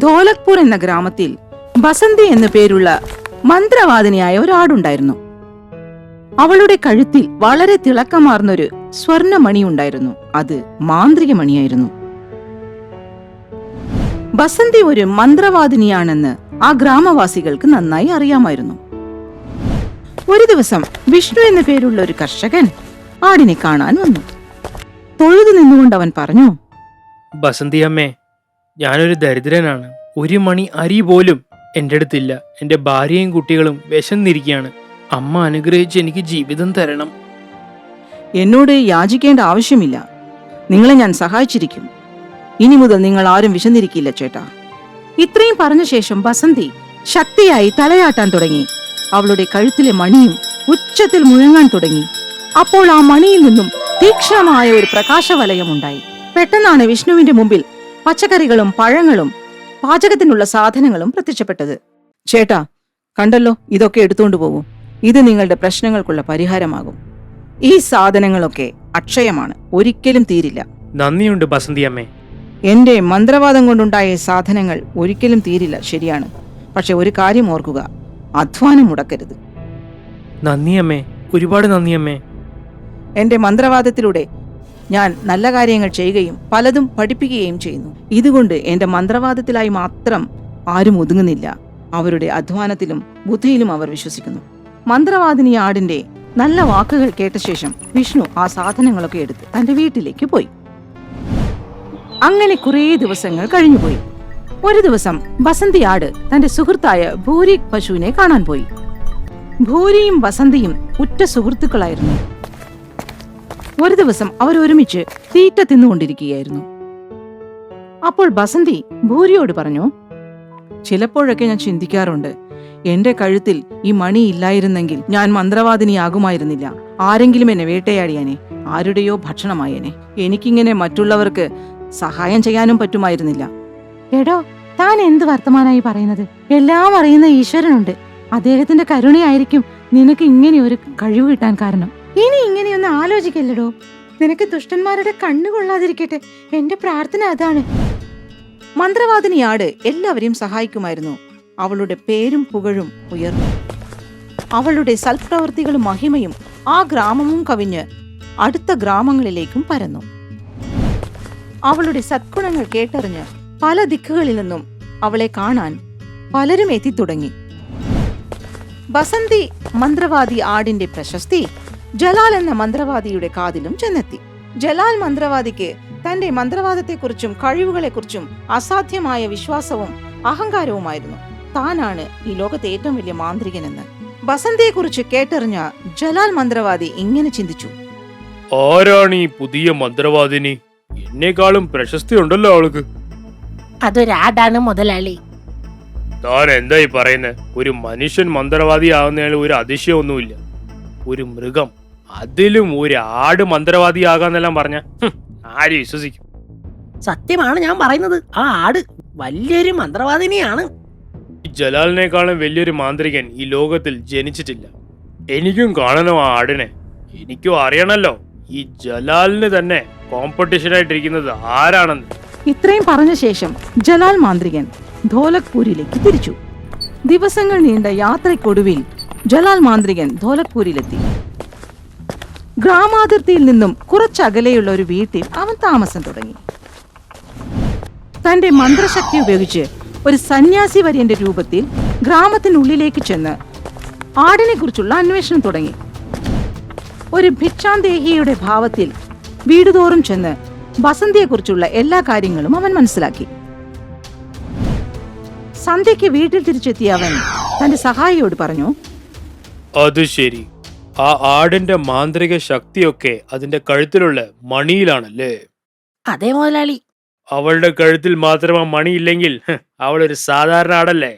ധോലക്പൂർ എന്ന ഗ്രാമത്തിൽ ബസന്തി എന്നു പേരുള്ള മന്ത്രവാദിനിയായ ഒരാടുണ്ടായിരുന്നു. അവളുടെ കഴുത്തിൽ വളരെ തിളക്കമാർന്നൊരു സ്വർണമണി ഉണ്ടായിരുന്നു. അത് മാന്ത്രിക മണിയായിരുന്നു. ബസന്തി ഒരു മന്ത്രവാദിനിയാണെന്ന് ആ ഗ്രാമവാസികൾക്ക് നന്നായി അറിയാമായിരുന്നു. ഒരു ദിവസം വിഷ്ണു എന്നു പേരുള്ള ഒരു കർഷകൻ ആടിനെ കാണാൻ വന്നു. തൊഴുതു നിന്നുകൊണ്ട് അവൻ പറഞ്ഞു, ബസന്തി അമ്മേ, ഞാനൊരു ദരിദ്രനാണ്. ഒരു മണി അരി പോലും എൻ്റെ അടുത്തില്ല. എൻ്റെ ഭാര്യയും കുട്ടികളും വിശന്നിരിക്കുകയാണ്. അമ്മ അനുഗ്രഹിച്ച് എനിക്ക് ജീവിതം തരണം. എന്നോട് യാചിക്കേണ്ട ആവശ്യമില്ല. നിങ്ങളെ ഞാൻ സഹായിച്ചിരിക്കും. ഇനി മുതൽ നിങ്ങൾ ആരും വിശന്നിരിക്കില്ല ചേട്ടാ. ഇത്രയും പറഞ്ഞ ശേഷം ബസന്തി ശക്തിയായി തലയാട്ടാൻ തുടങ്ങി. അവളുടെ കഴുത്തിലെ മണിയും ഉച്ചത്തിൽ മുഴങ്ങാൻ തുടങ്ങി. അപ്പോൾ ആ മണിയിൽ നിന്നും തീക്ഷ്ണമായ ഒരു പ്രകാശവലയം ഉണ്ടായി. പെട്ടെന്നാണ് വിഷ്ണുവിന്റെ മുമ്പിൽ പച്ചക്കറികളും പഴങ്ങളും പാചകത്തിനുള്ള സാധനങ്ങളും പ്രത്യക്ഷപ്പെട്ടത്. ചേട്ടാ, കണ്ടല്ലോ, ഇതൊക്കെ എടുത്തുകൊണ്ട് പോകൂ. ഇത് നിങ്ങളുടെ പ്രശ്നങ്ങൾക്കുള്ള പരിഹാരമാകും. ഈ സാധനങ്ങളൊക്കെ അക്ഷയമാണ്, ഒരിക്കലും തീരില്ല. നന്ദിയുണ്ട് ബസന്തി അമ്മേ. എന്റെ മന്ത്രവാദം കൊണ്ടുണ്ടായ സാധനങ്ങൾ ഒരിക്കലും തീരില്ല, ശരിയാണ്. പക്ഷെ ഒരു കാര്യം ഓർക്കുക, അധ്വാനം മുടക്കരുത്. നന്ദി അമ്മേ, ഒരുപാട് നന്ദി അമ്മേ. എന്റെ മന്ത്രവാദത്തിലൂടെ ഞാൻ നല്ല കാര്യങ്ങൾ ചെയ്യുകയും പലതും പഠിപ്പിക്കുകയും ചെയ്യുന്നു. ഇതുകൊണ്ട് എന്റെ മന്ത്രവാദത്തിലായി മാത്രം ആരും ഒതുങ്ങുന്നില്ല. അവരുടെ അധ്വാനത്തിലും ബുദ്ധിയിലും അവർ വിശ്വസിക്കുന്നു. മന്ത്രവാദിനി ആടിന്റെ നല്ല വാക്കുകൾ കേട്ട ശേഷം വിഷ്ണു ആ സാധനങ്ങളൊക്കെ എടുത്ത് തന്റെ വീട്ടിലേക്ക് പോയി. അങ്ങനെ കുറേ ദിവസങ്ങൾ കഴിഞ്ഞുപോയി. ഒരു ദിവസം ബസന്തി ആട് തന്റെ സുഹൃത്തായ ഭൂരി പശുവിനെ കാണാൻ പോയി. ഭൂരിയും ബസന്തിയും ഉറ്റ സുഹൃത്തുക്കളായിരുന്നു. ഒരു ദിവസം അവർ ഒരുമിച്ച് തീറ്റ തിന്നുകൊണ്ടിരിക്കുകയായിരുന്നു. അപ്പോൾ ബസന്തി ഭൂരിയോട് പറഞ്ഞു, ചിലപ്പോഴൊക്കെ ഞാൻ ചിന്തിക്കാറുണ്ട്, എന്റെ കഴുത്തിൽ ഈ മണി ഇല്ലായിരുന്നെങ്കിൽ ഞാൻ മന്ത്രവാദിനിയാകുമായിരുന്നില്ല. ആരെങ്കിലും എന്നെ വേട്ടയാടിയാനെ, ആരുടെയോ ഭക്ഷണമായേനെ. എനിക്കിങ്ങനെ മറ്റുള്ളവർക്ക് സഹായം ചെയ്യാനും പറ്റുമായിരുന്നില്ല. എടോ, താൻ എന്ത് വർത്തമാനായി പറയുന്നത്? എല്ലാം അറിയുന്ന ഈശ്വരനുണ്ട്. അദ്ദേഹത്തിന്റെ കരുണയായിരിക്കും നിനക്ക് ഇങ്ങനെ ഒരു കഴിവ് കിട്ടാൻ കാരണം. ഇനി ഇങ്ങനെയൊന്ന് ആലോചിക്കല്ലടോ. നിനക്ക് ദുഷ്ടന്മാരുടെ കണ്ണു കൊള്ളാതിരിക്കട്ടെ. എന്റെ പ്രാർത്ഥന അതാണ്. മന്ത്രവാദിനിയാട് എല്ലാവരെയും സഹായിക്കുമായിരുന്നു. അവളുടെ പേരും പുകഴും ഉയർന്നു. അവളുടെ സൽപ്രവൃത്തികളും മഹിമയും ആ ഗ്രാമവും കവിഞ്ഞ് അടുത്ത ഗ്രാമങ്ങളിലേക്കും പരന്നു. അവളുടെ സദ്ഗുണങ്ങൾ കേട്ടറിഞ്ഞ് പല ദിക്കുകളിൽ നിന്നും അവളെ കാണാൻ പലരും എത്തിത്തുടങ്ങി. ബസന്തി മന്ത്രവാദി ആടിന്റെ പ്രശസ്തി ജലാൽ എന്ന മന്ത്രവാദിയുടെ കാതിലും ചെന്നെത്തി. ജലാൽ മന്ത്രവാദിക്ക് തന്റെ മന്ത്രവാദത്തെക്കുറിച്ചും കഴിവുകളെക്കുറിച്ചും അസാധ്യമായ വിശ്വാസവും അഹങ്കാരവുമായിരുന്നു. താനാണ് ഈ ലോകത്തെ ഏറ്റവും വലിയ മാന്ത്രികനെന്ന്. ബസന്തിയെക്കുറിച്ച് കേട്ടറിഞ്ഞ ജലാൽ മന്ത്രവാദി ഇങ്ങനെ ചിന്തിച്ചു, ആരാണ് ഈ പുതിയ മന്ത്രവാദിനി? എന്നെക്കാളും പ്രശസ്തി ഉണ്ടല്ലോ അവൾക്ക്. അതൊരാടാണ് മുതലാളി. താൻ എന്തായി പറയുന്നത്? ഒരു മനുഷ്യൻ മന്ത്രവാദി ആവുന്നതിൽ ഒരു അതിശയമൊന്നുമില്ല. ഒരു മൃഗം, അതിലും ഒരു ആട് മന്ത്രവാദി ആകാന്നെല്ലാം പറഞ്ഞ ആര് വിശ്വസിക്കും? സത്യമാണ് ഞാൻ പറയുന്നത്. ആ ആട് വലിയൊരു മന്ത്രവാദിനിയാണ്. ജലാലിനേക്കാളും വലിയൊരു മാന്ത്രികൻ ഈ ലോകത്തിൽ ജനിച്ചിട്ടില്ല. എനിക്കും കാണണം ആ ആടിനെ. എനിക്കും അറിയണല്ലോ ഈ ജലാലിന് തന്നെ കോമ്പറ്റീഷനായിട്ടിരിക്കുന്നത് ആരാണെന്ന്. ഇത്രയും പറഞ്ഞ ശേഷം ജലാൽ മാന്ത്രികൻ ധോലക്പൂരിലേക്ക് തിരിച്ചു. ദിവസങ്ങൾ നീണ്ട യാത്രയ്ക്കൊടുവിൽ ജലാൽ മാന്ത്രികൻ ധോലക്പൂരിലെത്തി. ഗ്രാമാതിർത്തിയിൽ നിന്നും കുറച്ചകലെയുള്ള ഒരു വീട്ടിൽ അവൻ താമസം തുടങ്ങി. തന്റെ മന്ത്രശക്തി ഉപയോഗിച്ച് ഒരു സന്യാസി വര്യന്റെ രൂപത്തിൽ ഗ്രാമത്തിനുള്ളിലേക്ക് ചെന്ന് ആടിനെ കുറിച്ചുള്ള അന്വേഷണം തുടങ്ങി. ഒരു ഭിക്ഷാന്തേഹിയുടെ ഭാവത്തിൽ വീടുതോറും ചെന്ന് ബസന്തിയെക്കുറിച്ചുള്ള എല്ലാ കാര്യങ്ങളും അവൻ മനസ്സിലാക്കി. സന്ധ്യയ്ക്ക് വീട്ടിൽ തിരിച്ചെത്തിയ അവൻ തന്റെ സഹായിയോട് പറഞ്ഞു, അത് ശരി, ആ ആടിന്റെ മാന്ത്രിക ശക്തിയൊക്കെ അതിന്റെ കഴുത്തിലുള്ള മണിയിലാണല്ലേ? അതെ മുതലാളി. അവളുടെ കഴുത്തിൽ മാത്രം ആ മണിയില്ലെങ്കിൽ അവളൊരു സാധാരണ ആടല്ലേ?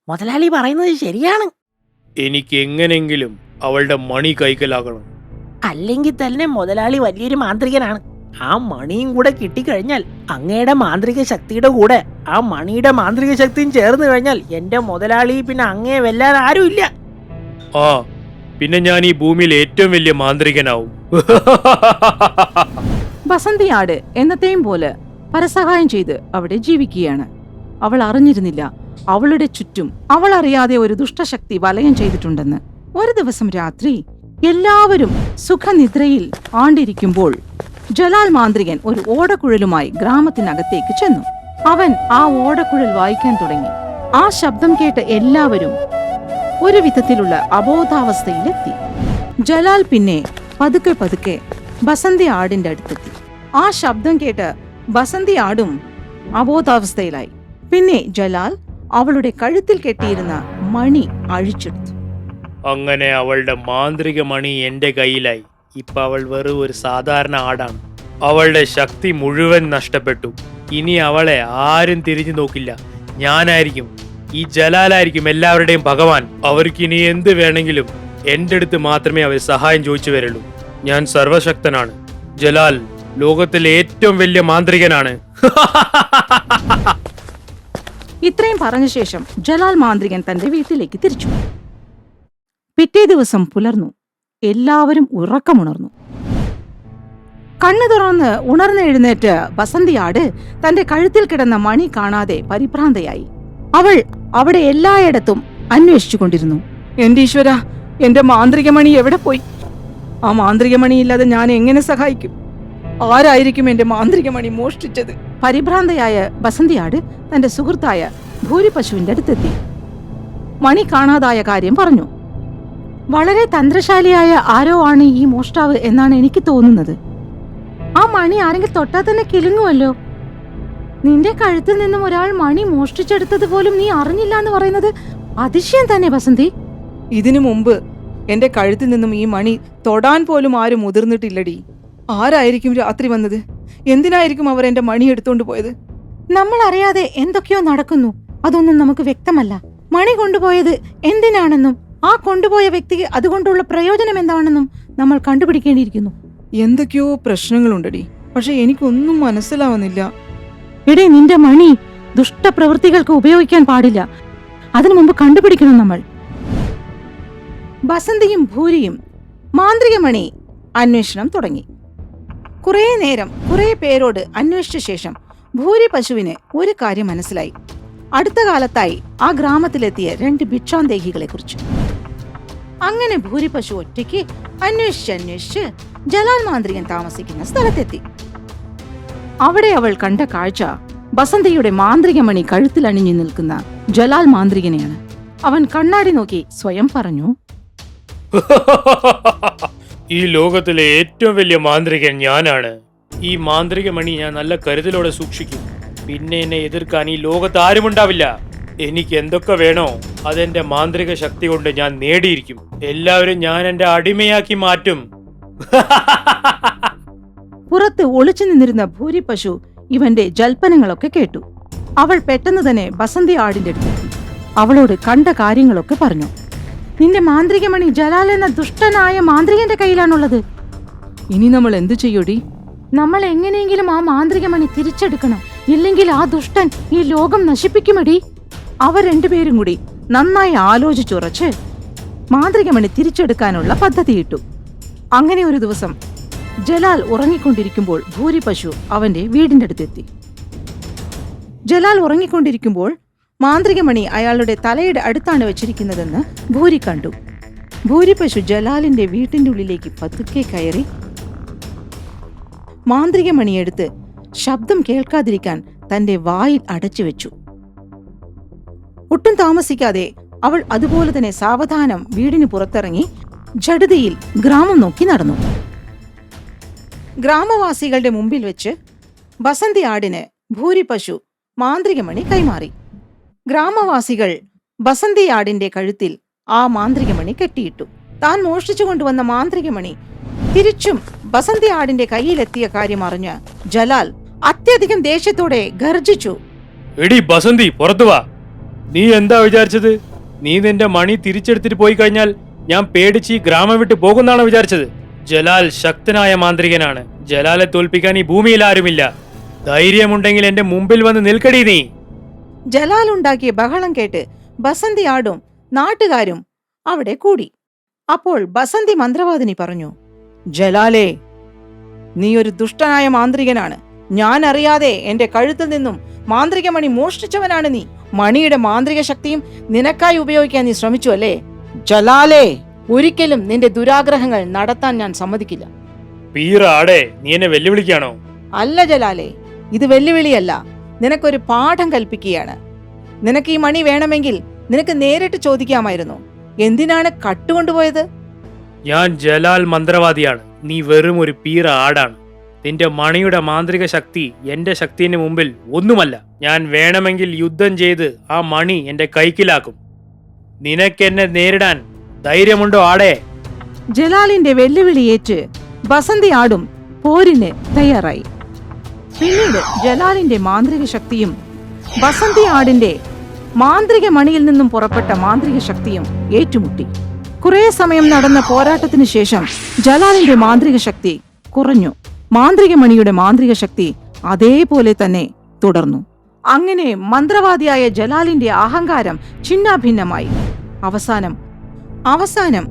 മുതലാളി പറയുന്നത് ശരിയാണ്. എനിക്ക് എങ്ങനെങ്കിലും അവളുടെ മണി കൈക്കലാക്കണം. അല്ലെങ്കിൽ തന്നെ മുതലാളി വലിയൊരു മാന്ത്രികനാണ്. ആ മണിയും കൂടെ കിട്ടിക്കഴിഞ്ഞാൽ അങ്ങയുടെ മാന്ത്രിക ശക്തിയുടെ കൂടെ ആ മണിയുടെ മാന്ത്രിക ശക്തിയും ചേർന്ന് കഴിഞ്ഞാൽ എന്റെ മുതലാളി പിന്നെ അങ്ങയെ വെല്ലാൻ ആരുമില്ല. ആ, പിന്നെ ഞാൻ ഈ ഭൂമിയിൽ ഏറ്റവും വലിയ മാന്ത്രികനാവും. ബസന്തിയാട് എന്നത്തെയും പോലെ പരസഹായം ചെയ്ത് അവിടെ ജീവിക്കുകയാണ്. അവൾ അറിഞ്ഞിരുന്നില്ല അവളുടെ ചുറ്റും അവൾ അറിയാതെ ഒരു ദുഷ്ടശക്തി വലയം ചെയ്തിട്ടുണ്ടെന്ന്. ഒരു ദിവസം രാത്രി എല്ലാവരും സുഖനിദ്രയിൽ ആണ്ടിരിക്കുമ്പോൾ ജലാൽ മാന്ത്രികൻ ഒരു ഓടക്കുഴലുമായി ഗ്രാമത്തിനകത്തേക്ക് ചെന്നു. അവൻ ആ ഓടക്കുഴൽ വായിക്കാൻ തുടങ്ങി. ആ ശബ്ദം കേട്ട് എല്ലാവരും ഒരു വിധത്തിലുള്ള അബോധാവസ്ഥയിലെത്തി. ജലാൽ പിന്നെ പതുക്കെ പതുക്കെ ബസന്തി ആടിന്റെ അടുത്തെത്തി. ആ ശബ്ദം കേട്ട് ബസന്തി ആടും അബോധാവസ്ഥയിലായി. പിന്നെ ജലാൽ അവളുടെ കഴുത്തിൽ കെട്ടിയിരുന്ന മണി അഴിച്ചെടുത്തു. അങ്ങനെ അവളുടെ മാന്ത്രിക മണി എന്റെ കയ്യിലായി. ഇപ്പൊ അവൾ വെറും ഒരു സാധാരണ ആടാണ്. അവളുടെ ശക്തി മുഴുവൻ നഷ്ടപ്പെട്ടു. ഇനി അവളെ ആരും തിരിഞ്ഞു നോക്കില്ല. ഞാനായിരിക്കും, ഈ ജലാലായിരിക്കും എല്ലാവരുടെയും ഭഗവാൻ. അവർക്ക് ഇനി എന്ത് വേണമെങ്കിലും എന്റെ അടുത്ത് മാത്രമേ അവർ സഹായം ചോദിച്ചു വരുള്ളൂ. ഞാൻ സർവശക്തനാണ്. ജലാൽ ലോകത്തിലെ ഏറ്റവും വലിയ മാന്ത്രികനാണ്. ഇത്രയും പറഞ്ഞ ശേഷം ജലാൽ മാന്ത്രികൻ തന്റെ വീട്ടിലേക്ക് തിരിച്ചു. പിറ്റേ ദിവസം പുലർന്നു. എല്ലാവരും ഉറക്കമുണർന്നു. കണ്ണു തുറന്ന് ഉണർന്നെഴുന്നേറ്റ് ബസന്തിയാട് തന്റെ കഴുത്തിൽ കിടന്ന മണി കാണാതെ പരിഭ്രാന്തയായി. അവൾ അവിടെ എല്ലായിടത്തും അന്വേഷിച്ചുകൊണ്ടിരുന്നു. എന്റെ ഈശ്വര, എന്റെ മാന്ത്രിക മണി എവിടെ പോയി? ആ മാന്ത്രിക മണിയില്ലാതെ ഞാൻ എങ്ങനെ സഹായിക്കും? ആരായിരിക്കും എന്റെ മാന്ത്രിക മണി മോഷ്ടിച്ചത്? പരിഭ്രാന്തയായ ബസന്തിയാട് തന്റെ സുഹൃത്തായ ഭൂരിപശുവിന്റെ അടുത്തെത്തി. മണി കാണാതായ കാര്യം പറഞ്ഞു. വളരെ തന്ത്രശാലിയായ ആരോ ആണ് ഈ മോഷ്ടാവ് എന്നാണ് എനിക്ക് തോന്നുന്നത്. ആ മണി ആരെങ്കിലും തൊട്ടാൽ തന്നെ കിലുങ്ങുമല്ലോ. നിന്റെ കഴുത്തിൽ നിന്നും ഒരാൾ മണി മോഷ്ടിച്ചെടുത്തത് പോലും നീ അറിഞ്ഞില്ല എന്ന് പറയുന്നത് അതിശയം തന്നെ ബസന്തി. ഇതിനു മുമ്പ് എന്റെ കഴുത്തിൽ നിന്നും ഈ മണി തൊടാൻ പോലും ആരും മുതിർന്നിട്ടില്ലടി. ആരായിരിക്കും രാത്രി വന്നത്? എന്തിനായിരിക്കും അവർ എന്റെ മണി എടുത്തോണ്ട് പോയത്? നമ്മൾ അറിയാതെ എന്തൊക്കെയോ നടക്കുന്നു. അതൊന്നും നമുക്ക് വ്യക്തമല്ല. മണി കൊണ്ടുപോയത് എന്തിനാണെന്നും ആ കൊണ്ടുപോയ വ്യക്തിക്ക് അതുകൊണ്ടുള്ള പ്രയോജനം എന്താണെന്നും നമ്മൾ കണ്ടുപിടിക്കേണ്ടിയിരിക്കുന്നു. എന്തൊക്കെയോ പ്രശ്നങ്ങളുണ്ടടി, പക്ഷെ എനിക്കൊന്നും മനസ്സിലാവുന്നില്ല. എടേ, നിന്റെ മണി ദുഷ്ടപ്രവൃത്തികൾക്ക് ഉപയോഗിക്കാൻ പാടില്ല. അതിനു മുമ്പ് കണ്ടുപിടിക്കണം നമ്മൾ. ബസന്തിയും ഭൂരിയും മാന്ത്രിക മണി അന്വേഷണം തുടങ്ങി. കുറേ നേരം കുറേ പേരോട് അന്വേഷിച്ച ശേഷം ഭൂരി പശുവിന് ഒരു കാര്യം മനസ്സിലായി. അടുത്ത കാലത്തായി ആ ഗ്രാമത്തിലെത്തിയ 2 ഭിക്ഷാന്തേഹികളെ കുറിച്ച്. അങ്ങനെ ഭൂരി പശു ഒറ്റയ്ക്ക് അന്വേഷിച്ച് ജലാൽ മാന്ത്രികൻ താമസിക്കുന്ന സ്ഥലത്തെത്തി. അവിടെ അവൾ കണ്ട കാഴ്ച ബസന്തിയുടെ മാന്ത്രിക മണി കഴുത്തിൽ അണിഞ്ഞു നിൽക്കുന്ന ജലാൽ മാന്ത്രികനെയാണ്. അവൻ കണ്ണാടി നോക്കി സ്വയം പറഞ്ഞു, ഈ ലോകത്തിലെ ഏറ്റവും വലിയ മാന്ത്രികൻ ഞാനാണ്. ഈ മാന്ത്രിക മണി ഞാൻ നല്ല കരുതലോടെ സൂക്ഷിക്കും. പിന്നെ എന്നെ എതിർക്കാൻ ഈ ലോകത്ത് ആരുമുണ്ടാവില്ല. എനിക്ക് എന്തൊക്കെ വേണോ അതെന്റെ മാന്ത്രിക ശക്തി കൊണ്ട് ഞാൻ നേടിയിരിക്കും. എല്ലാവരും ഞാൻ എന്റെ അടിമയാക്കി മാറ്റും. പുറത്ത് ഒളിച്ചു നിന്നിരുന്ന ഭൂരി പശു ഇവന്റെ ജൽപ്പനങ്ങളൊക്കെ കേട്ടു. അവൾ പെട്ടെന്ന് തന്നെ ബസന്തി ആടിന്റെ അടുത്തെത്തി. അവളോട് കണ്ട കാര്യങ്ങളൊക്കെ പറഞ്ഞു. നിന്റെ മാന്ത്രിക മണി ജലാൽ എന്ന ദുഷ്ടനായ മാന്ത്രികന്റെ കയ്യിലാണുള്ളത്. ഇനി നമ്മൾ എന്തു ചെയ്യൂടി? നമ്മൾ എങ്ങനെയെങ്കിലും ആ മാന്ത്രിക മണി തിരിച്ചെടുക്കണം. ഇല്ലെങ്കിൽ ആ ദുഷ്ടൻ ഈ ലോകം നശിപ്പിക്കുമടി. അവർ 2 പേരും കൂടി നന്നായി ആലോചിച്ചുറച്ച് മാന്ത്രിക മണി തിരിച്ചെടുക്കാനുള്ള പദ്ധതിയിട്ടു. അങ്ങനെ ഒരു ദിവസം ജലാൽ ഉറങ്ങിക്കൊണ്ടിരിക്കുമ്പോൾ ഭൂരി പശു അവന്റെ വീടിന്റെ അടുത്തെത്തി. ജലാൽ ഉറങ്ങിക്കൊണ്ടിരിക്കുമ്പോൾ മാന്ത്രിക മണി അയാളുടെ തലയുടെ അടുത്താണ് വെച്ചിരിക്കുന്നതെന്ന് ഭൂരി കണ്ടു. ഭൂരി പശു ജലാലിന്റെ വീട്ടിന്റെ ഉള്ളിലേക്ക് പതുക്കെ കയറി മാന്ത്രിക മണിയെടുത്ത് ശബ്ദം കേൾക്കാതിരിക്കാൻ തന്റെ വായിൽ അടച്ചു വെച്ചു. ഒട്ടും താമസിക്കാതെ അവൾ അതുപോലെ തന്നെ സാവധാനം വീടിന് പുറത്തിറങ്ങി ജഡതിയിൽ ഗ്രാമം നോക്കി നടന്നു. ഗ്രാമവാസികളുടെ മുമ്പിൽ വെച്ച് ബസന്തി ആടിന് ഭൂരി പശു മാന്ത്രിക മണി കൈമാറി. ഗ്രാമവാസികൾ ബസന്തി ആടിന്റെ കഴുത്തിൽ ആ മാന്ത്രിക മണി കെട്ടിയിട്ടു. താൻ മോഷ്ടിച്ചു കൊണ്ടുവന്ന മാന്ത്രിക മണി തിരിച്ചും ബസന്തി ആടിന്റെ കയ്യിലെത്തിയ കാര്യം അറിഞ്ഞ് ജലാൽ അത്യധികം ദേഷ്യത്തോടെ ഗർജിച്ചു. എടി ബസന്തി, പുറത്തു വാ. നീ എന്താ വിചാരിച്ചത്? നീ നിന്റെ മണി തിരിച്ചെടുത്തിട്ട് പോയി കഴിഞ്ഞാൽ ഞാൻ പേടിച്ച് ഈ ഗ്രാമം വിട്ട് പോകുന്നാണോ വിചാരിച്ചത്? ജലാൽ ശക്തനായ മാന്ത്രികനാണ്. ജലാലെ തോൽപ്പിക്കാൻ ഈ ഭൂമിയിൽ ആരുമില്ല. ധൈര്യമുണ്ടെങ്കിൽ എന്റെ മുമ്പിൽ വന്ന് നിൽക്കടി നീ. ജലാൽ ഉണ്ടാക്കിയ ബഹളം കേട്ട് ബസന്തി ആടും നാട്ടുകാരും അവിടെ കൂടി. അപ്പോൾ ബസന്തി മന്ത്രവാദിനി പറഞ്ഞു, ജലാലേ, നീ ഒരു ദുഷ്ടനായ മാന്ത്രികനാണ്. ഞാൻ അറിയാതെ എന്റെ കഴുത്തിൽ നിന്നും മാന്ത്രിക മണി മോഷ്ടിച്ചവനാണ് നീ. മണിയുടെ മാന്ത്രിക ശക്തിയും നിനക്കായി ഉപയോഗിക്കാൻ നീ ശ്രമിച്ചു അല്ലേ? ജലാലേ, ഒരിക്കലും നിന്റെ ദുരാഗ്രഹങ്ങൾ നടത്താൻ ഞാൻ സമ്മതിക്കില്ല. പീറ ആടെ, നീ എന്നെ വെല്ലുവിളിക്കാണോ? അല്ല ജലാലേ, ഇത് വെല്ലുവിളിയല്ല, നിനക്കൊരു പാഠം കൽപ്പിക്കുകയാണ്. നിനക്ക് ഈ മണി വേണമെങ്കിൽ നിനക്ക് നേരിട്ട് ചോദിക്കാമായിരുന്നു. എന്തിനാണ് കട്ടുകൊണ്ടുപോയത്? ഞാൻ ജലാൽ മന്ത്രവാദിയാണ്, നീ വെറും ഒരു പീറ ആടാണ്. നിന്റെ മണിയുടെ മാന്ത്രിക ശക്തി എന്റെ ശക്തിന് മുമ്പിൽ ഒന്നുമല്ല. ഞാൻ വേണമെങ്കിൽ യുദ്ധം ചെയ്ത് ആ മണി എന്റെ കൈക്കിലാക്കും. നിനക്കെന്നെ നേരിടാൻ ധൈര്യമുണ്ടോ ആടേ? ജലാലിന്റെ വെല്ലുവിളിയേറ്റ് ബസന്തി ആടും പോരിന് തയ്യാറായി. പിന്നീട് ജലാലിന്റെ മാന്ത്രിക ശക്തിയും ബസന്തി ആടിന്റെ മാന്ത്രിക മണിയിൽ നിന്നും പുറപ്പെട്ട മാന്ത്രിക ശക്തിയും ഏറ്റുമുട്ടി. കുറെ സമയം നടന്ന പോരാട്ടത്തിന് ശേഷം ജലാലിന്റെ മാന്ത്രിക ശക്തി കുറഞ്ഞു. മാന്ത്രിക മണിയുടെ മാന്ത്രിക ശക്തി അതേപോലെ തന്നെ തുടർന്നു. അങ്ങനെ മന്ത്രവാദിയായ ജലാലിന്റെ അഹങ്കാരം ഛിന്നാഭിന്നമായി. അവസാനം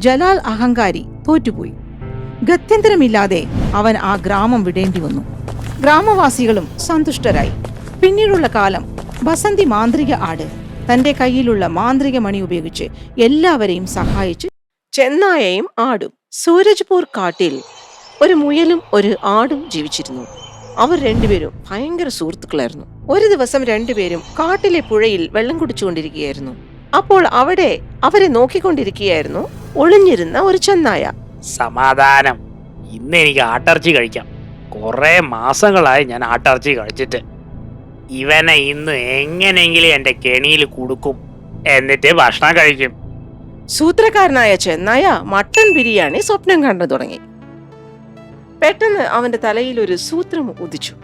ജലാൽ അഹങ്കാരി തോറ്റുപോയി. ഗത്യന്തരമില്ലാതെ അവൻ ആ ഗ്രാമം വിടേണ്ടി വന്നു. ഗ്രാമവാസികളും സന്തുഷ്ടരായി. പിന്നീടുള്ള കാലം ബസന്തി മാന്ത്രിക ആട് തന്റെ കയ്യിലുള്ള മാന്ത്രിക മണി ഉപയോഗിച്ച് എല്ലാവരെയും സഹായിച്ച് ചെന്നായയും ആടും. സൂരജ്പൂർ കാട്ടിൽ ഒരു മുയലും ഒരു ആടും ജീവിച്ചിരുന്നു. അവർ രണ്ടുപേരും ഭയങ്കര സുഹൃത്തുക്കളായിരുന്നു. ഒരു ദിവസം രണ്ടുപേരും കാട്ടിലെ പുഴയിൽ വെള്ളം കുടിച്ചുകൊണ്ടിരിക്കുകയായിരുന്നു. അപ്പോൾ അവിടെ അവരെ നോക്കിക്കൊണ്ടിരിക്കുകയായിരുന്നു ഒളിഞ്ഞിരുന്ന ഒരു ചെന്നായ. സമാധാനം, ഇന്ന് എനിക്ക് ആട്ടിറച്ചി കഴിക്കാം. കുറെ മാസങ്ങളായി ഞാൻ ആട്ടിറച്ചി കഴിച്ചിട്ട്. ഇവനെ ഇന്ന് എങ്ങനെയെങ്കിലും എന്റെ കെണിയിൽ കുടുക്കും, എന്നിട്ട് ഭക്ഷണം കഴിക്കും. സൂത്രക്കാരനായ ചെന്നായ മട്ടൻ ബിരിയാണി സ്വപ്നം കണ്ടു തുടങ്ങി. പെട്ടെന്ന് അവന്റെ തലയിൽ ഒരു സൂത്രം ഉദിച്ചു.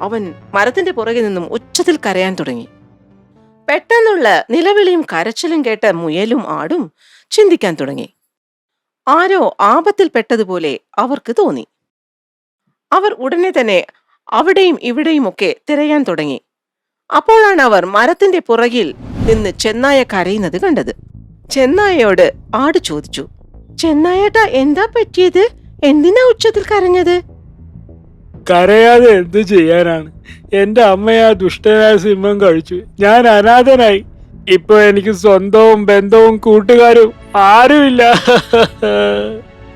അവൻ മരത്തിന്റെ പുറകെ നിന്നും ഉച്ചത്തിൽ കരയാൻ തുടങ്ങി. പെട്ടെന്നുള്ള നിലവിളിയും കരച്ചിലും കേട്ട മുയലും ആടും ചിന്തിക്കാൻ തുടങ്ങി. ആരോ ആപത്തിൽപ്പെട്ടതുപോലെ അവർക്ക് തോന്നി. അവർ ഉടനെ തന്നെ അവിടെയും ഇവിടെയും ഒക്കെ തിരയാൻ തുടങ്ങി. അപ്പോഴാണ് അവർ മരത്തിന്റെ പുറകിൽ നിന്ന് ചെന്നായ കരയുന്നത് കണ്ടത്. ചെന്നായയോട് ആട് ചോദിച്ചു, ചെന്നായേട്ടാ, എന്താ പറ്റിയത്? എന്തിനാ ഉച്ചത്തിൽ കരഞ്ഞത്? കരയാതെ എന്ത് ചെയ്യാനാണ്? എന്റെ അമ്മയാ ദുഷ്ടനായ സിംഹം കഴിച്ചു. ഞാൻ അനാഥനായി. ഇപ്പൊ എനിക്ക് സ്വന്തവും ബന്ധവും കൂട്ടുകാരും ആരുമില്ല.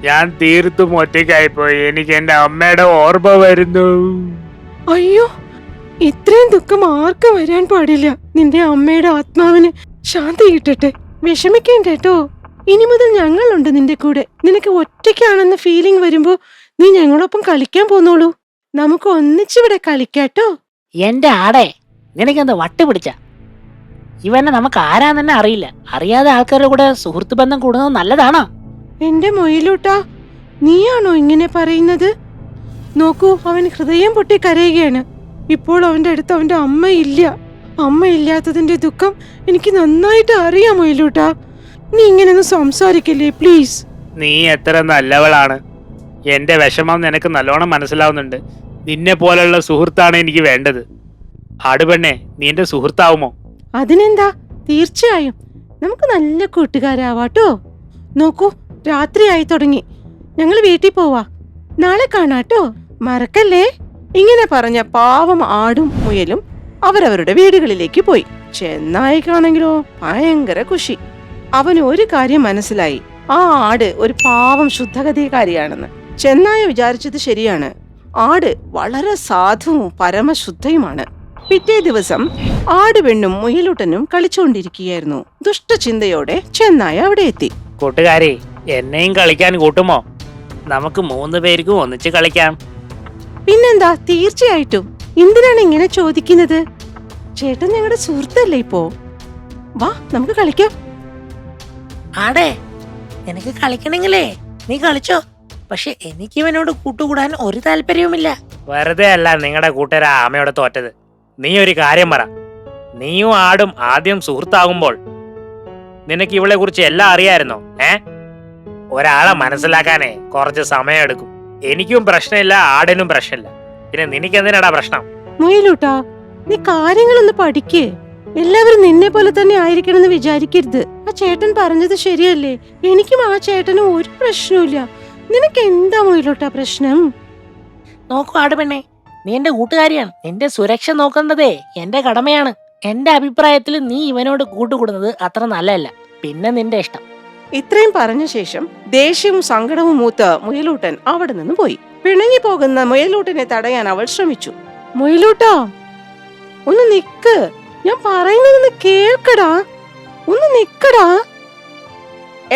ഞാൻ തീർത്തും ഒറ്റയ്ക്കായിപ്പോയി. എനിക്ക് എന്റെ അമ്മയുടെ ഓർമ്മ വരുന്നു. അയ്യോ, ഇത്രയും ദുഃഖം ആർക്കും വരാൻ പാടില്ല. നിന്റെ അമ്മയുടെ ആത്മാവിന് ശാന്തി കിട്ടട്ടെ. വിഷമിക്കേണ്ട കേട്ടോ. ഇനി മുതൽ ഞങ്ങളുണ്ട് നിന്റെ കൂടെ. നിനക്ക് ഒറ്റയ്ക്കാണെന്ന ഫീലിംഗ് വരുമ്പോ നീ ഞങ്ങളൊപ്പം കളിക്കാൻ പോന്നോളൂ. നമുക്ക് ഒന്നിച്ചിവിടെ കളിക്കാട്ടോ. എന്റെ ആടെ, നിനക്കെന്താ വട്ട് പിടിച്ച? ഇവനെ നമുക്ക് ആരാന്ന് തന്നെ അറിയില്ല. അറിയാതെ ആൾക്കാരുടെ കൂടെ സുഹൃത്ത് ബന്ധം കൂടുന്നത് നല്ലതാണോ? എന്റെ മൊയിലൂട്ടാ, നീയാണോ ഇങ്ങനെ പറയുന്നത്? നോക്കൂ, അവൻ ഹൃദയം പൊട്ടി കരയുകയാണ്. ഇപ്പോൾ അവന്റെ അടുത്ത് അവന്റെ അമ്മയില്ല. അമ്മയില്ലാത്തതിന്റെ ദുഃഖം എനിക്ക് നന്നായിട്ട് അറിയാം മൊയിലൂട്ടാ. നീ ഇങ്ങനെയൊന്നും സംസാരിക്കില്ലേ പ്ലീസ്. നീ എത്ര നല്ലവളാണ്. എന്റെ വിഷമം നിനക്ക് നല്ലോണം മനസ്സിലാവുന്നുണ്ട്. നിന്നെ പോലുള്ള സുഹൃത്താണ് എനിക്ക് വേണ്ടത്. ആടുപെണ്ണെ, നീ എന്റെ സുഹൃത്താവുമോ? അതിനെന്താ, തീർച്ചയായും. നമുക്ക് നല്ല കൂട്ടുകാരാവാട്ടോ. നോക്കൂ, രാത്രിയായി തുടങ്ങി. ഞങ്ങൾ വീട്ടിൽ പോവാ. നാളെ കാണാട്ടോ, മറക്കല്ലേ. ഇങ്ങനെ പറഞ്ഞ പാവം ആടും മുയലും അവരവരുടെ വീടുകളിലേക്ക് പോയി. ചെന്നായിക്കാണെങ്കിലോ ഭയങ്കര ഖുഷി. അവന് ഒരു കാര്യം മനസ്സിലായി, ആ ആട് ഒരു പാവം ശുദ്ധഗതികാരിയാണെന്ന്. ചെന്നായ വിചാരിച്ചത് ശരിയാണ്. ആട് വളരെ സാധുവും പരമശുദ്ധയുമാണ്. പിറ്റേ ദിവസം ആട് പെണ്ണും മുയലൂട്ടനും കളിച്ചുകൊണ്ടിരിക്കുകയായിരുന്നു. ദുഷ്ടചിന്തയോടെ ചെന്നായ അവിടെ എത്തി. കൂട്ടുകാരി, എന്നെയും കളിക്കാൻ കൂട്ടുമോ? നമുക്ക് 3 പേർക്കും ഒന്നിച്ച് കളിക്കാം. പിന്നെന്താ, തീർച്ചയായിട്ടും. എന്തിനാണ് ഇങ്ങനെ ചോദിക്കുന്നത്? ചേട്ടൻ ഞങ്ങളുടെ സുഹൃത്തല്ലേ ഇപ്പോ. വാ, നമുക്ക് കളിക്കാം. ആടെ, നിനക്ക് കളിക്കണെങ്കിലേ നീ കളിച്ചോ. പക്ഷെ എനിക്ക് ഇവനോട് കൂട്ടുകൂടാൻ ഒരു താല്പര്യവുമില്ല. വെറുതെ അല്ല നിങ്ങളുടെ കൂട്ടുകാരാ ആമയോടെ തോറ്റത്. നീ ഒരു കാര്യം പറ. നീയും ആടും ആദ്യം സുഹൃത്താകുമ്പോൾ നിനക്ക് ഇവളെ കുറിച്ച് എല്ലാം അറിയായിരുന്നോ? ഒരാളെ മനസ്സിലാക്കാനേ കുറച്ച് സമയം എടുക്കും. എനിക്കും പ്രശ്നമില്ല, ആടിനും പ്രശ്നമില്ല. പിന്നെ നിനക്കെന്തിനാടാ പ്രശ്നം? മുയലൂട്ടാ, നീ കാര്യങ്ങളൊന്ന് പഠിക്കേ. എല്ലാവരും നിന്നെ പോലെ തന്നെ ആയിരിക്കണമെന്ന് വിചാരിക്കരുത്. ആ ചേട്ടൻ പറഞ്ഞത് ശരിയല്ലേ. എനിക്കും ആ ചേട്ടനും ഒരു പ്രശ്നവുമില്ല. നിനക്ക് എന്താ മുയലൂട്ടാ പ്രശ്നം? നോക്കൂ ആടുപെണ്ണെ, നീ എന്റെ കൂട്ടുകാരിയാണ്. നിന്റെ സുരക്ഷ നോക്കേണ്ടതേ എന്റെ കടമയാണ്. എന്റെ അഭിപ്രായത്തിൽ നീ ഇവനോട് കൂട്ടുകൂടുന്നത് അത്ര നല്ലതല്ല. പിന്നെ നിന്റെ ഇഷ്ടം. ഇത്രയും പറഞ്ഞ ശേഷം ദേഷ്യവും സങ്കടവും മൂത്ത് മുയലൂട്ടൻ അവിടെ നിന്ന് പോയി. പിണങ്ങി പോകുന്ന മുയലൂട്ടനെ തടയാൻ അവൾ ശ്രമിച്ചു. മുയലൂട്ടാ, ഒന്ന് നിക്ക്, ഞാൻ പറയുന്നതൊന്ന് കേൾക്കടാ, ഒന്ന് നിക്കടാ.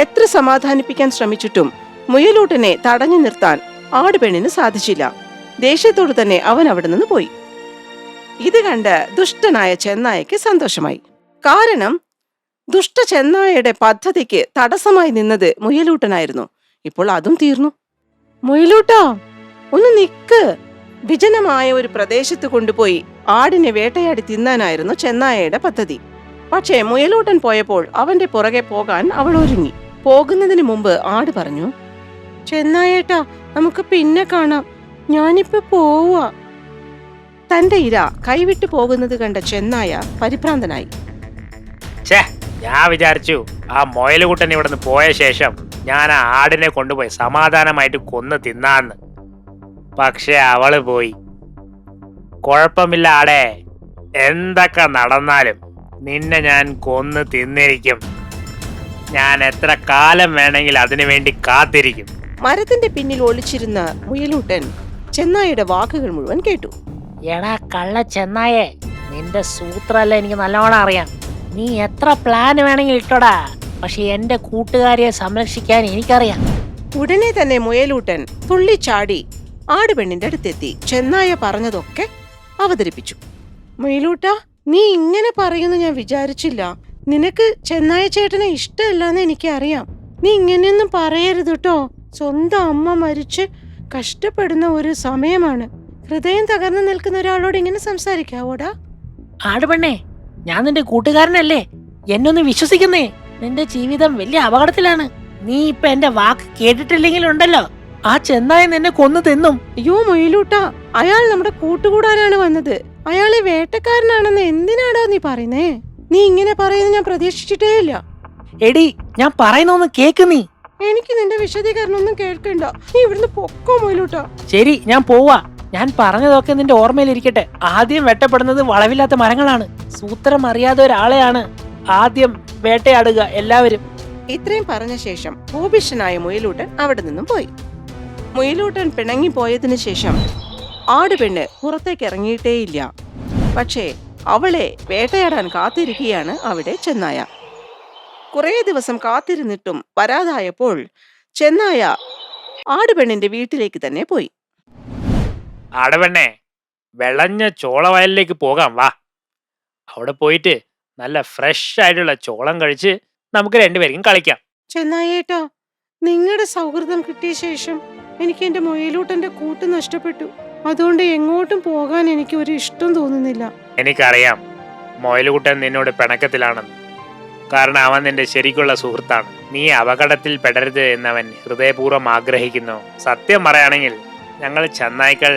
എത്ര സമാധാനിപ്പിക്കാൻ ശ്രമിച്ചിട്ടും മുയലൂട്ടനെ തടഞ്ഞു നിർത്താൻ ആടുപെണ്ണിന് സാധിച്ചില്ല. ദേഷ്യത്തോട് തന്നെ അവൻ അവിടെ നിന്ന് പോയി. ഇത് കണ്ട് ദുഷ്ടനായ ചെന്നായക്ക് സന്തോഷമായി. കാരണം ദുഷ്ട ചെന്നായയുടെ പദ്ധതിക്ക് തടസ്സമായി നിന്നത് മുയലൂട്ടനായിരുന്നു. ഇപ്പോൾ അതും തീർന്നു. മുയലൂട്ടാ, ഒന്ന് നിക്ക്. വിജനമായ ഒരു പ്രദേശത്ത് കൊണ്ടുപോയി ആടിനെ വേട്ടയാടി തിന്നാനായിരുന്നു ചെന്നായയുടെ പദ്ധതി. പക്ഷേ മുയലൂട്ടൻ പോയപ്പോൾ അവന്റെ പുറകെ പോകാൻ അവൾ ഒരുങ്ങി. പോകുന്നതിന് മുമ്പ് ആട് പറഞ്ഞു, ചെന്നായേട്ടാ, നമുക്ക് പിന്നെ കാണാം, ഞാനിപ്പോ പോവാ. തന്റെ ഇര കൈവിട്ടു പോകുന്നത് കണ്ട ചെന്നായ പരിഭ്രാന്തനായി. ഞാൻ വിചാരിച്ചു ആ മൊയലുകുട്ടൻ ഇവിടുന്ന് പോയ ശേഷം ഞാൻ ആ ആടിനെ കൊണ്ടുപോയി സമാധാനമായിട്ട് കൊന്നു തിന്നാന്ന്. പക്ഷെ അവള് പോയി. കുഴപ്പമില്ല ആടേ, എന്തൊക്കെ നടന്നാലും നിന്നെ ഞാൻ കൊന്നു തിന്നിരിക്കും. ഞാൻ എത്ര കാലം വേണമെങ്കിൽ അതിനു വേണ്ടി കാത്തിരിക്കും. മരത്തിന്റെ പിന്നിൽ ഒളിച്ചിരുന്ന മുയലൂട്ടൻ ചെന്നായുടെ വാക്കുകൾ മുഴുവൻ കേട്ടു. എടാ കള്ള ചെന്നായേ, നിന്റെ സൂത്രല്ല എനിക്ക് നല്ലോണം അറിയാം. നീ എത്ര പ്ലാൻ വേണമെങ്കിൽ ഇട്ടോടാ, പക്ഷെ എന്റെ കൂട്ടുകാരിയെ സംരക്ഷിക്കാൻ എനിക്കറിയാം. ഉടനെ തന്നെ മുയലൂട്ടൻ തുള്ളിച്ചാടി ആടുപെണ്ണിന്റെ അടുത്തെത്തി ചെന്നായ പറഞ്ഞതൊക്കെ അവതരിപ്പിച്ചു. മുയലൂട്ടാ, നീ ഇങ്ങനെ പറയുന്നു ഞാൻ വിചാരിച്ചില്ല. നിനക്ക് ചെന്നായ ചേട്ടനെ ഇഷ്ടമല്ലാന്ന് എനിക്കറിയാം. നീ ഇങ്ങനെയൊന്നും പറയരുത് കേട്ടോ. സ്വന്തം അമ്മ മരിച്ച് കഷ്ടപ്പെടുന്ന ഒരു സമയമാണ്. ഹൃദയം തകർന്നു നിൽക്കുന്ന ഒരാളോട് ഇങ്ങനെ സംസാരിക്കാവോടാ? ആടുപെണ്ണേ, ഞാൻ നിന്റെ കൂട്ടുകാരനല്ലേ, എന്നൊന്ന് വിശ്വസിക്കുന്നേ. നിന്റെ ജീവിതം വലിയ അപകടത്തിലാണ്. നീ ഇപ്പൊ എന്റെ വാക്ക് കേട്ടിട്ടില്ലെങ്കിലുണ്ടല്ലോ, ആ ചെന്നായ നിന്നെ കൊന്നു തിന്നും. അയ്യോ മുയലൂട്ടാ, അയാൾ നമ്മുടെ കൂട്ടുകൂടാനാണ് വന്നത്. അയാളെ വേട്ടക്കാരനാണെന്ന് എന്തിനാടാ നീ പറയുന്നേ? നീ ഇങ്ങനെ പറയുന്നത് ഞാൻ പ്രതീക്ഷിച്ചിട്ടേ ഇല്ല. എടി, ഞാൻ പറയുന്നൊന്ന് കേക്ക് നീ. എനിക്ക് നിന്റെ വിശദീകരണം ഒന്നും കേൾക്കണ്ട. നീ ഇവിടുന്ന് പൊക്കോ മുയലൂട്ടാ. ശരി, ഞാൻ പോവാ. ഞാൻ പറഞ്ഞതൊക്കെ നിന്റെ ഓർമ്മയിലിരിക്കട്ടെ. ആദ്യം വെട്ടപ്പെടുന്നത് വളവില്ലാത്ത മരങ്ങളാണ്. സൂത്രം അറിയാതെ ഒരാളെയാണ് ആദ്യം വേട്ടയാടുക എല്ലാവരും. ഇത്രയും പറഞ്ഞ ശേഷം ഭൂഭിഷ്ഠനായ മുയലൂട്ടൻ അവിടെ നിന്നും പോയി. മുയലൂട്ടൻ പിണങ്ങി പോയതിനു ശേഷം ആടുപെണ്ണ് പുറത്തേക്ക് ഇറങ്ങിയിട്ടേയില്ല. പക്ഷേ അവളെ വേട്ടയാടാൻ കാത്തിരിക്കുകയാണ് അവിടെ ചെന്നായ. കുറേ ദിവസം കാത്തിരുന്നിട്ടും വരാതായപ്പോൾ ചെന്നായ ആടുപെണ്ണിന്റെ വീട്ടിലേക്ക് തന്നെ പോയി. ആടവെണ്ണേ, വിളഞ്ഞ ചോളവയലിലേക്ക് പോകാം വാ. അവിടെ പോയിട്ട് നല്ല ഫ്രഷ് ആയിട്ടുള്ള ചോളം കഴിച്ച് നമുക്ക് രണ്ടുപേർക്കും കളിക്കാം. ചെന്നായേട്ടാ, നിങ്ങളുടെ സൗഹൃദം കിട്ടിയ ശേഷം എനിക്ക് എന്റെ മുയലൂട്ടന്റെ കൂട്ട് നഷ്ടപ്പെട്ടു. അതുകൊണ്ട് എങ്ങോട്ടും പോകാൻ എനിക്ക് ഒരു ഇഷ്ടം തോന്നുന്നില്ല. എനിക്കറിയാം മൊയലുകുട്ടൻ നിന്നോട് പിണക്കത്തിലാണെന്ന്. കാരണം അവൻ നിന്റെ ശരിക്കുള്ള സുഹൃത്താണ്. നീ അപകടത്തിൽ പെടരുത് എന്നവൻ ഹൃദയപൂർവ്വം ആഗ്രഹിക്കുന്നു. സത്യം പറയുകയാണെങ്കിൽ ഞങ്ങൾ ചെന്നായ്ക്കൾ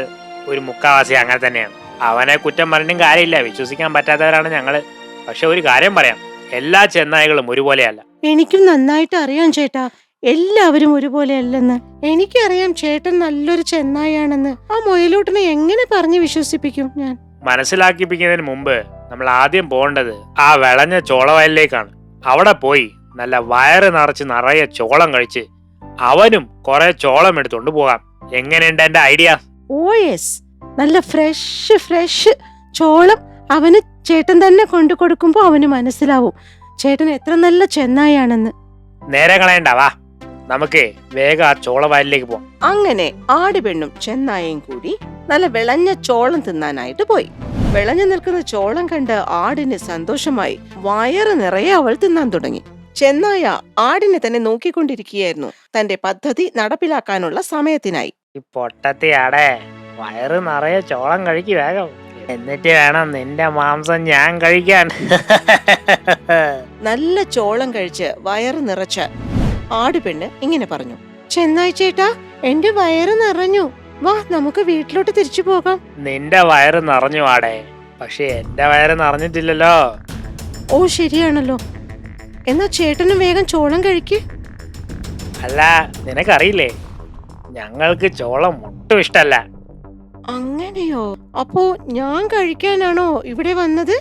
ഒരു മുക്കാവാസി അങ്ങനെ തന്നെയാണ്. അവനെ കുറ്റം പറഞ്ഞിട്ടും കാര്യമില്ല, വിശ്വസിക്കാൻ പറ്റാത്തവരാണ് ഞങ്ങള്. പക്ഷെ ഒരു കാര്യം പറയാം, എല്ലാ ചെന്നായ്ക്കളും ഒരുപോലെയല്ല. എനിക്കും നന്നായിട്ട് അറിയാം ചേട്ടാ, എല്ലാവരും ഒരുപോലെ അല്ലെന്ന്. എനിക്കറിയാം ചേട്ടൻ നല്ലൊരു ചെന്നായാണെന്ന്. ആ മുയലൂട്ടനെ എങ്ങനെ പറഞ്ഞു വിശ്വസിപ്പിക്കും ഞാൻ? മനസ്സിലാക്കിപ്പിക്കുന്നതിന് മുമ്പ് നമ്മൾ ആദ്യം പോകേണ്ടത് ആ വിളഞ്ഞ ചോളവയലിലേക്കാണ്. അവിടെ പോയി നല്ല വയറ് നിറയെ ചോളം കഴിച്ച് അവനും കുറെ ചോളം എടുത്തോണ്ട് പോകാം. എങ്ങനെയുണ്ട് എന്റെ ഐഡിയ? ഓ യെസ്, നല്ല ഫ്രഷ് ചോളം അവന് ചേട്ടൻ തന്നെ കൊണ്ടു കൊടുക്കുമ്പോ അവന് മനസ്സിലാവും ചേട്ടൻ എത്ര നല്ല ചെന്നായാണെന്ന്. നേരെ കളയണ്ടാവാ, നമുക്ക് വേഗം ആ ചോളവയലിലേക്ക് പോവാം. അങ്ങനെ ആടുപെണ്ണും ചെന്നായയും കൂടി നല്ല വിളഞ്ഞ ചോളം തിന്നാനായിട്ട് പോയി. വിളഞ്ഞു നിൽക്കുന്ന ചോളം കണ്ട് ആടിന് സന്തോഷമായി. വയറ് നിറയെ അവൾ തിന്നാൻ തുടങ്ങി. ചെന്നായ ആടിനെ തന്നെ നോക്കിക്കൊണ്ടിരിക്കുകയായിരുന്നു, തന്റെ പദ്ധതി നടപ്പിലാക്കാനുള്ള സമയത്തിനായി. ഈ പൊട്ടത്തിയാടെ, വയറ് നിറയെ ചോളം കഴിക്ക് വേഗം, എന്നിട്ട് വേണം നിന്റെ മാംസം ഞാൻ കഴിക്കാൻ. നല്ല ചോളം കഴിച്ച് വയറ് നിറച്ച ആടുപെണ്ണ് ഇങ്ങനെ പറഞ്ഞു, ചെന്നായി ചേട്ടാ, എന്റെ വയറ് നിറഞ്ഞു, വാ നമുക്ക് വീട്ടിലോട്ട് തിരിച്ചു പോകാം. നിന്റെ വയറ് നിറഞ്ഞു ആടേ, പക്ഷെ എന്റെ വയറ് നിറഞ്ഞിട്ടില്ലല്ലോ. ഓ ശരിയാണല്ലോ, എന്നാ ചേട്ടനും വേഗം ചോളം കഴിക്ക്. അല്ല, നിനക്കറിയില്ലേ, ഞങ്ങൾക്ക് ചോളം ഒട്ടും ഇഷ്ടല്ല. അങ്ങനെയോ? അപ്പോ ഞാൻ കഴിക്കാനാണോ ഇവിടെ വന്നത്?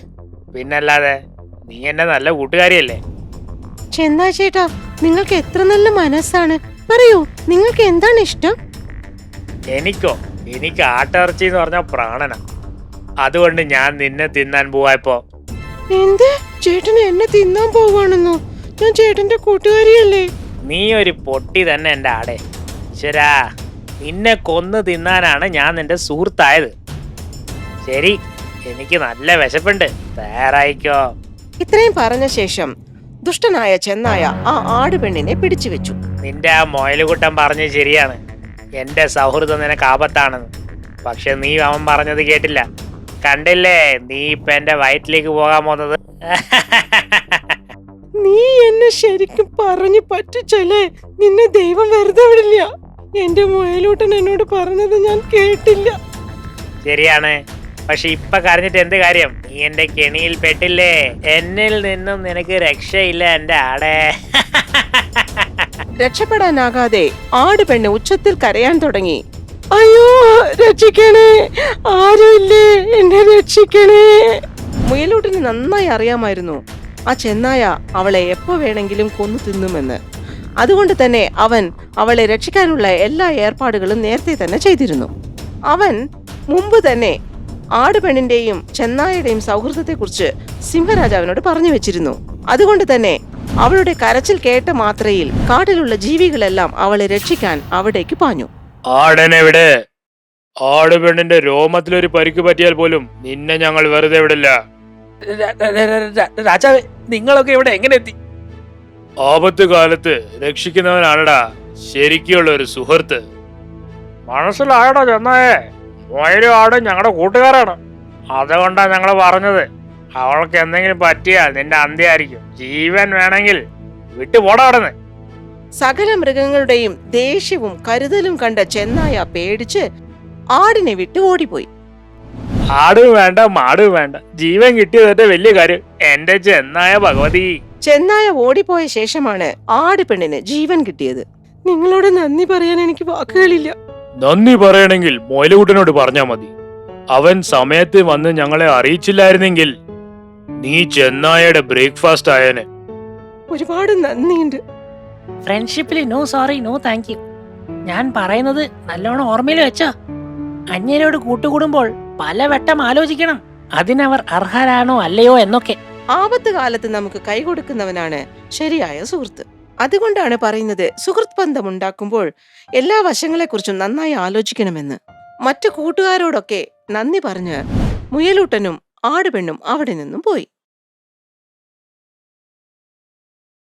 പിന്നല്ലാതെ, നീ എന്റെ നല്ല കൂട്ടുകാരിയല്ലേ. ചെന്നാ ചേട്ടാ, നിങ്ങൾക്ക് എത്ര നല്ല മനസ്സാണ്. പറയൂ, നിങ്ങൾക്ക് എന്താണ് ഇഷ്ടം? എനിക്ക് ആട്ടിറച്ചി എന്ന് പറഞ്ഞ പ്രാണന. അതുകൊണ്ട് ഞാൻ നിന്നെ തിന്നാൻ പോവായപ്പോ. എന്ത്? ചേട്ടൻ എന്നെ തിന്നാൻ പോവാണെന്നോ? ഞാൻ ചേട്ടന്റെ കൂട്ടുകാരിയല്ലേ? നീ ഒരു പൊട്ടി തന്നെ എന്റെ ആടെ. ശരാ, നിന്നെ കൊന്നു തിന്നാനാണ് ഞാൻ നിന്റെ സുഹൃത്തായത്. ശരി, എനിക്ക് നല്ല വിശപ്പുണ്ട്, തയ്യാറായിക്കോ. ഇത്രയും പറഞ്ഞ ശേഷം ദുഷ്ടനായ ചെന്നായ ആ ആടുപെണ്ണിനെ പിടിച്ചു വെച്ചു. നിന്റെ ആ മൊയലുകുട്ടൻ പറഞ്ഞത് ശരിയാണ്. എന്റെ സൗഹൃദം നിനക്ക് ആപത്താണെന്ന്. പക്ഷെ നീ അവൻ പറഞ്ഞത് കേട്ടില്ല. കണ്ടില്ലേ, നീ ഇപ്പൊ എന്റെ വയറ്റിലേക്ക് പോകാൻ പോകുന്നത്. നീ എന്നെ ശരിക്കും പറഞ്ഞു പറ്റിച്ചല്ലേ? നിന്നെ ദൈവം വെറുതെ വിടില്ല. എന്റെ മുയലൂട്ടൻ എന്നോട് പറഞ്ഞത് ഞാൻ കേട്ടില്ല. ശരിയാണ്, പക്ഷെ ഇപ്പൊ കരഞ്ഞിട്ട് എന്ത് കാര്യം? നീ എന്റെ കെണിയിൽ പെട്ടില്ലേ. എന്നിൽ നിന്നും നിനക്ക് രക്ഷയില്ല എന്റെ ആടെ. രക്ഷപ്പെടാനാകാതെ ആടുപെണ്ണ് ഉച്ചത്തിൽ കരയാൻ തുടങ്ങി. അയ്യോ, രക്ഷിക്കണേ, ആരുമില്ലേ, എന്നെ രക്ഷിക്കണേ. മുയലൂട്ടിന് നന്നായി അറിയാമായിരുന്നു ആ ചെന്നായ അവളെ എപ്പോ വേണമെങ്കിലും കൊന്നു തിന്നുമെന്ന്. അതുകൊണ്ട് തന്നെ അവൻ അവളെ രക്ഷിക്കാനുള്ള എല്ലാ ഏർപ്പാടുകളും നേരത്തെ തന്നെ ചെയ്തിരുന്നു. അവൻ മുമ്പ് തന്നെ ആടുപെണ്ണിന്റെയും ചെന്നായയുടെയും സൗഹൃദത്തെക്കുറിച്ച് സിംഹരാജാവിനോട് പറഞ്ഞു വെച്ചിരുന്നു. അതുകൊണ്ട് തന്നെ അവളുടെ കരച്ചിൽ കേട്ട മാത്രയിൽ കാട്ടിലുള്ള ജീവികളെല്ലാം അവളെ രക്ഷിക്കാൻ അവിടേക്ക് പാഞ്ഞു. ആടനെവിടെ? ആടുപെണ്ണിന്റെ രോമത്തിലൊരു പരിക്ക് പറ്റിയാൽ പോലും നിന്നെ ഞങ്ങൾ വെറുതെ വിടില്ല. രാജാവേ, നിങ്ങളൊക്കെ ഇവിടെ എങ്ങനെ എത്തി? ആപത്ത് കാലത്ത് രക്ഷിക്കുന്നവനാണടാ ശരിക്കുള്ള ഒരു സുഹൃത്ത്. മനസ്സിലായടോ ചെന്നായേ, മൊയലും ആടും ഞങ്ങളുടെ കൂട്ടുകാരാണ്. അതുകൊണ്ടാ ഞങ്ങള് പറഞ്ഞത്. അവൾക്ക് എന്തെങ്കിലും പറ്റിയാൽ നിന്റെ അന്ത്യമായിരിക്കും. ജീവൻ വേണമെങ്കിൽ വിട്ടുപോടാ അവിടുന്ന്. സകല മൃഗങ്ങളുടെയും ദേഷ്യവും കരുതലും കണ്ട ചെന്നായ പേടിച്ച് ആടിനെ വിട്ട് ഓടിപ്പോയി. ആടും വേണ്ട മാടും വേണ്ട, ജീവൻ കിട്ടിയതേ വലിയ കാര്യം എന്റെ ചെന്നായ ഭഗവതി. ചെന്നായ ഓടിപ്പോയ ശേഷമാണ് ആടുപെണ്ണിന് ജീവൻ കിട്ടിയത്. നിങ്ങളോട് നന്ദി പറയാൻ എനിക്ക് വാക്കുകളില്ല. നന്ദി പറയണമെങ്കിൽ മൊയലുകുട്ടനോട് പറഞ്ഞാ മതി. അവൻ സമയത്ത് വന്ന് ഞങ്ങളെ അറിയിച്ചില്ലായിരുന്നെങ്കിൽ നീ ചെന്നായയുടെ ബ്രേക്ക്ഫാസ്റ്റ് ആയേനെ. ഒരുപാട് നന്ദിയുണ്ട്. ഫ്രണ്ട്ഷിപ്പിൽ no sorry, no thank you. ഞാൻ പറയുന്നത് നല്ലോണം ഓർമ്മയിൽ വെച്ചോ. അന്യരോട് കൂട്ടുകൂടുമ്പോൾ പലവട്ടം ആലോചിക്കണം, അതിനവർ അർഹരാണോ അല്ലയോ എന്നൊക്കെ. ആപത്ത് കാലത്ത് നമുക്ക് കൈകൊടുക്കുന്നവനാണ് ശരിയായ സുഹൃത്ത്. അതുകൊണ്ടാണ് പറയുന്നത്, സുഹൃത്ത് ബന്ധം ഉണ്ടാക്കുമ്പോൾ എല്ലാ വശങ്ങളെക്കുറിച്ചും നന്നായി ആലോചിക്കണമെന്ന്. മറ്റു കൂട്ടുകാരോടൊക്കെ നന്ദി പറഞ്ഞ് മുയലൂട്ടനും ആടുപെണ്ണും അവിടെ നിന്നും പോയി.